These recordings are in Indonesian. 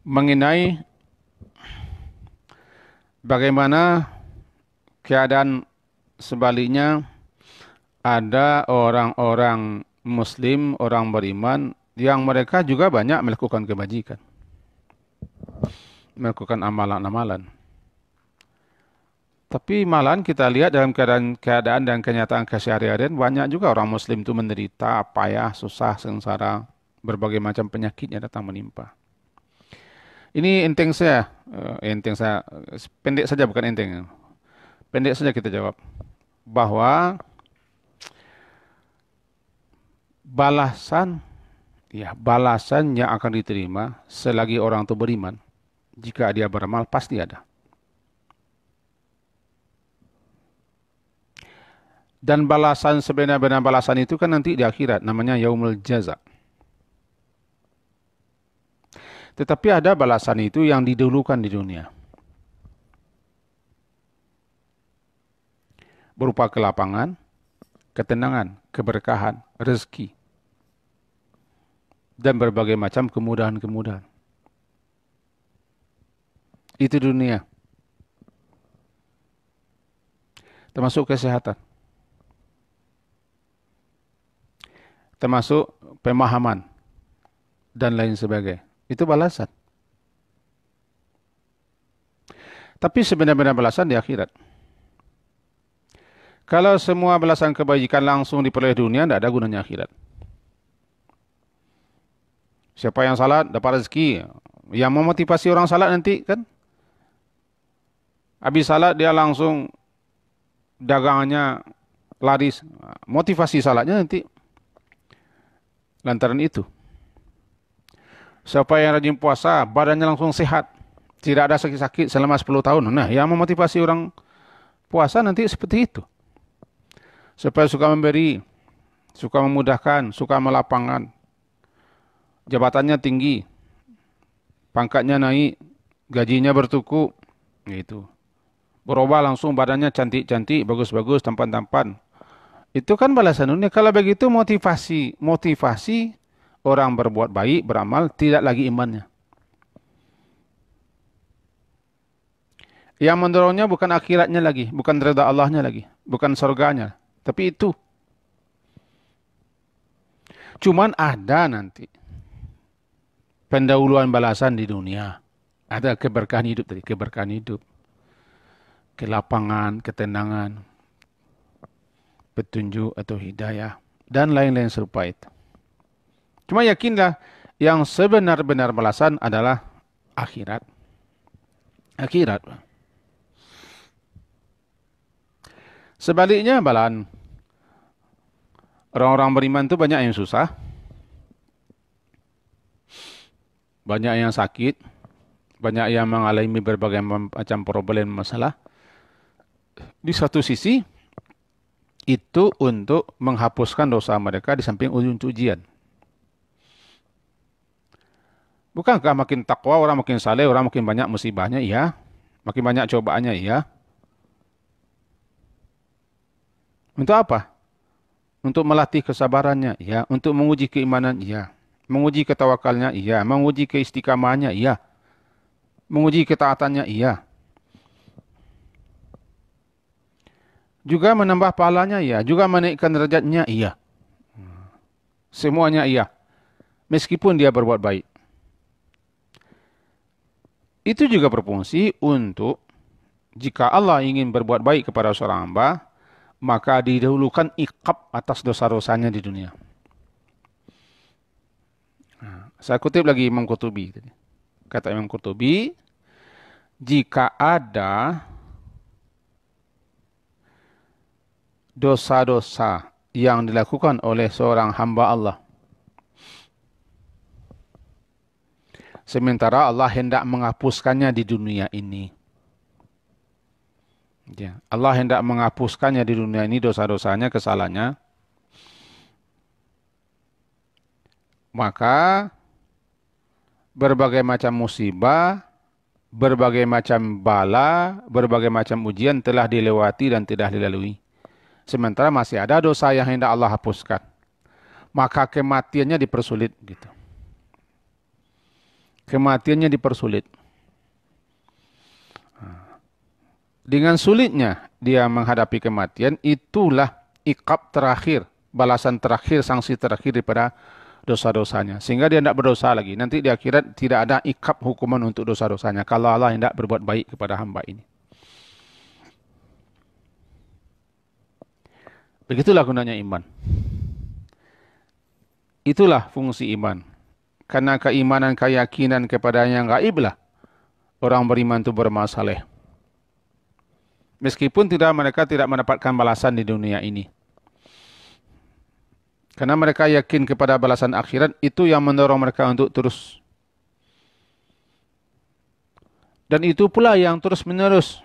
Mengenai bagaimana keadaan sebaliknya, ada orang-orang Muslim, orang beriman, yang mereka juga banyak melakukan kebajikan, melakukan amalan-amalan. Tapi malahan kita lihat dalam keadaan dan kenyataan keseharian, banyak juga orang Muslim itu menderita, payah, susah, sengsara, berbagai macam penyakitnya datang menimpa. Ini enteng saya, pendek saja bukan enteng. Pendek saja kita jawab bahwa balasan yang akan diterima selagi orang itu beriman, jika dia beramal pasti ada. Dan balasan sebenar-benar balasan itu kan nanti di akhirat, namanya yaumul jaza. Tetapi ada balasan itu yang didahulukan di dunia, berupa kelapangan, ketenangan, keberkahan, rezeki, dan berbagai macam kemudahan-kemudahan. Itu dunia. Termasuk kesehatan. Termasuk pemahaman. Dan lain sebagainya. Itu balasan. Tapi sebenarnya balasan di akhirat. Kalau semua balasan kebajikan langsung diperoleh dunia, tidak ada gunanya akhirat. Siapa yang salat dapat rezeki. Yang memotivasi orang salat nanti kan, habis salat dia langsung dagangannya laris. Motivasi salatnya nanti lantaran itu. Siapa yang rajin puasa, badannya langsung sehat. Tidak ada sakit-sakit selama 10 tahun. Nah, yang memotivasi orang puasa nanti seperti itu. Supaya suka memberi, suka memudahkan, suka melapangkan. Jabatannya tinggi, pangkatnya naik, gajinya bertuku, gitu. Berubah langsung badannya cantik-cantik, bagus-bagus, tampan-tampan. Itu kan balasan dunia. Kalau begitu motivasi orang berbuat baik, beramal, tidak lagi imannya. Yang mendorongnya bukan akhiratnya lagi, bukan redha Allahnya lagi, bukan surganya, tapi itu. Cuman ada nanti pendahuluan balasan di dunia. Ada keberkahan hidup tadi, keberkahan hidup, kelapangan, ketenangan, petunjuk atau hidayah, dan lain-lain serupa itu. Cuma yakinlah, yang sebenar-benar balasan adalah akhirat. Akhirat. Sebaliknya balasan orang-orang beriman itu banyak yang susah, banyak yang sakit, banyak yang mengalami berbagai macam problem masalah. Di satu sisi, itu untuk menghapuskan dosa mereka di samping ujian. Bukankah makin takwa, orang makin saleh, orang makin banyak musibahnya? Iya. Makin banyak cobaannya? Iya. Untuk apa? Untuk melatih kesabarannya? Iya. Untuk menguji keimanan? Iya. Menguji ketawakalnya? Iya. Menguji keistiqamahannya? Iya. Menguji ketaatannya? Iya. Juga menambah pahalanya? Iya. Juga menaikkan derajatnya? Iya. Semuanya iya. Meskipun dia berbuat baik. Itu juga berfungsi untuk jika Allah ingin berbuat baik kepada seorang hamba, maka didahulukan iqab atas dosa-dosanya di dunia. Saya kutip lagi Imam Qurtubi. Kata Imam Qurtubi, jika ada dosa-dosa yang dilakukan oleh seorang hamba Allah, sementara Allah hendak menghapuskannya di dunia ini. Ya, Allah hendak menghapuskannya di dunia ini dosa-dosanya, kesalahannya. Maka berbagai macam musibah, berbagai macam bala, berbagai macam ujian telah dilewati dan telah dilalui. Sementara masih ada dosa yang hendak Allah hapuskan. maka kematiannya dipersulit gitu. Kematiannya dipersulit. Dengan sulitnya dia menghadapi kematian, itulah iqab terakhir, balasan terakhir, sanksi terakhir daripada dosa-dosanya. Sehingga dia tidak berdosa lagi. Nanti di akhirat tidak ada iqab hukuman untuk dosa-dosanya kalau Allah tidak berbuat baik kepada hamba ini. Begitulah gunanya iman. Itulah fungsi iman. Karena keimanan, keyakinan kepada yang gaib lah orang beriman itu bermasalah. Meskipun mereka tidak mendapatkan balasan di dunia ini. Karena mereka yakin kepada balasan akhirat, itu yang mendorong mereka untuk terus. Dan itu pula yang terus-menerus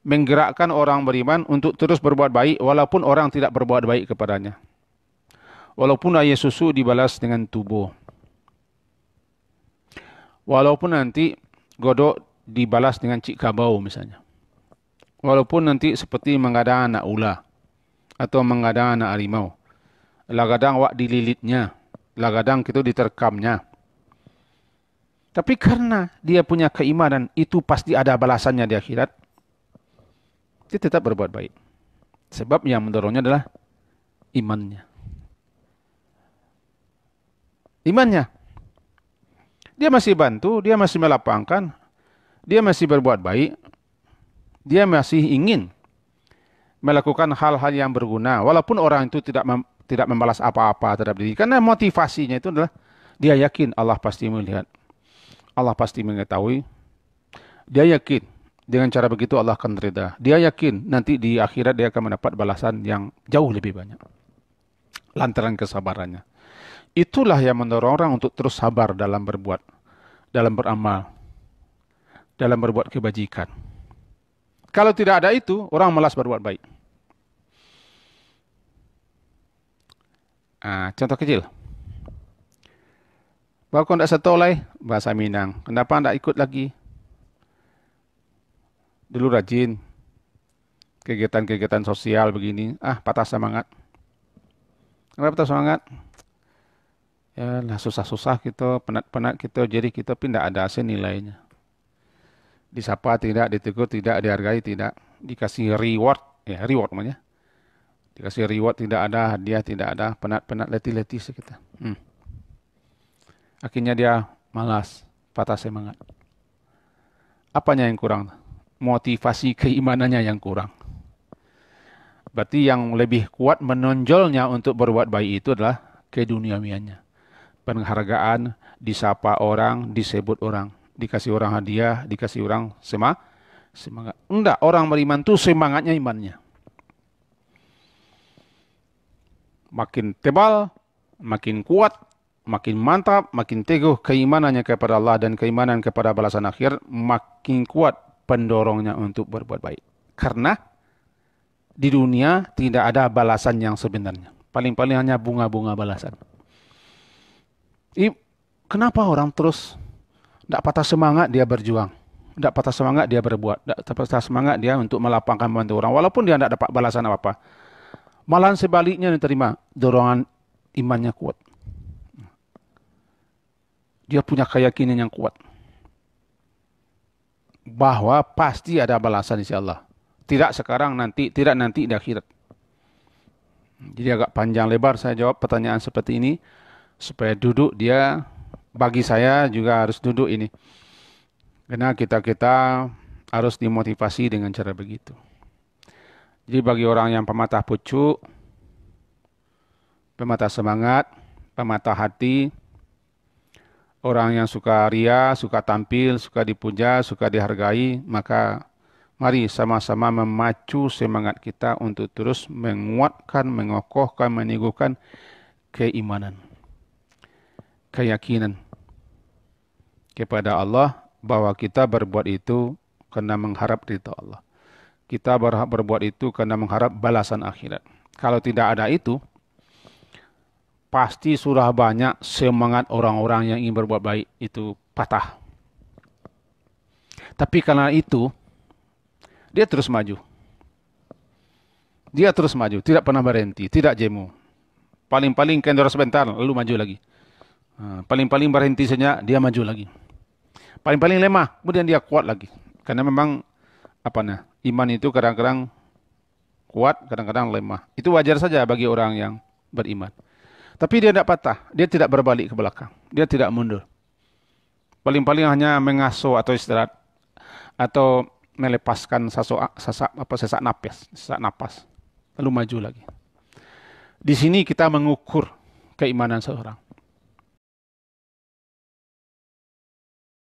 menggerakkan orang beriman untuk terus berbuat baik, walaupun orang tidak berbuat baik kepadanya. Walaupun air susu dibalas dengan tubuh. Walaupun nanti godok dibalas dengan cik kabau misalnya. Walaupun nanti seperti mengadang anak ular atau mengadang anak harimau. Lagadang wak dililitnya, lagadang itu diterkamnya. Tapi karena dia punya keimanan, itu pasti ada balasannya di akhirat. Dia tetap berbuat baik. Sebab yang mendorongnya adalah imannya. Imannya. Dia masih bantu, dia masih melapangkan, dia masih berbuat baik. Dia masih ingin melakukan hal-hal yang berguna, walaupun orang itu tidak membalas apa-apa terhadap diri. Karena motivasinya itu adalah dia yakin Allah pasti melihat, Allah pasti mengetahui. Dia yakin dengan cara begitu Allah akan reda. Dia yakin nanti di akhirat dia akan mendapat balasan yang jauh lebih banyak. Lantaran kesabarannya. Itulah yang mendorong orang untuk terus sabar dalam berbuat, dalam beramal, dalam berbuat kebajikan. Kalau tidak ada itu, orang malas berbuat baik. Contoh kecil. Bahawa kau tidak setolai, bahasa Minang. Kenapa tidak ikut lagi? Dulu rajin. Kegiatan-kegiatan sosial begini. Patah semangat. Kenapa patah semangat? Ya lah susah-susah kita, penat-penat kita, jadi kita pindah ada hasil nilainya. Disapa tidak, ditegur tidak, dihargai tidak, dikasih reward, ya reward namanya. Dikasih reward tidak ada, hadiah tidak ada, penat-penat, letih-letih sekitar. Akhirnya dia malas, patah semangat. Apanya yang kurang? Motivasi keimanannya yang kurang. Berarti yang lebih kuat menonjolnya untuk berbuat baik itu adalah keduniawiannya. Penghargaan, disapa orang, disebut orang. Dikasih orang hadiah, dikasih orang semangat. Enggak, orang beriman itu semangatnya imannya. Makin tebal, makin kuat, makin mantap, makin teguh keimanannya kepada Allah dan keimanan kepada balasan akhir, makin kuat pendorongnya untuk berbuat baik. Karena di dunia tidak ada balasan yang sebenarnya. Paling-paling hanya bunga-bunga balasan. Kenapa orang terus tidak patah semangat dia berjuang. Tidak patah semangat dia berbuat. Tidak patah semangat dia untuk melapangkan membantu orang. Walaupun dia tidak dapat balasan apa-apa. Malahan sebaliknya diterima. Dorongan imannya kuat. Dia punya keyakinan yang kuat. Bahwa pasti ada balasan insyaAllah. Tidak sekarang, tidak nanti di akhirat. Jadi agak panjang lebar saya jawab pertanyaan seperti ini. Supaya duduk dia... Bagi saya juga harus duduk ini. Karena kita harus dimotivasi dengan cara begitu. Jadi bagi orang yang pematah pucuk, pematah semangat, pematah hati, orang yang suka ria, suka tampil, suka dipuja, suka dihargai, maka mari sama-sama memacu semangat kita untuk terus menguatkan, mengokohkan, meneguhkan keimanan. Keyakinan kepada Allah bahwa kita berbuat itu karena mengharap ridha Allah. Kita berbuat itu karena mengharap balasan akhirat. Kalau tidak ada itu, pasti sudah banyak semangat orang-orang yang ingin berbuat baik itu patah. Tapi karena itu, dia terus maju. Dia terus maju, tidak pernah berhenti, tidak jemu. Paling-paling kendor sebentar, lalu maju lagi. Paling-paling berhenti sejenak, dia maju lagi. Paling-paling lemah, kemudian dia kuat lagi. Karena memang iman itu kadang-kadang kuat, kadang-kadang lemah. Itu wajar saja bagi orang yang beriman. Tapi dia tidak patah, dia tidak berbalik ke belakang, dia tidak mundur. Paling-paling hanya mengasuh atau istirahat, atau melepaskan sesak napas, lalu maju lagi. Di sini kita mengukur keimanan seorang.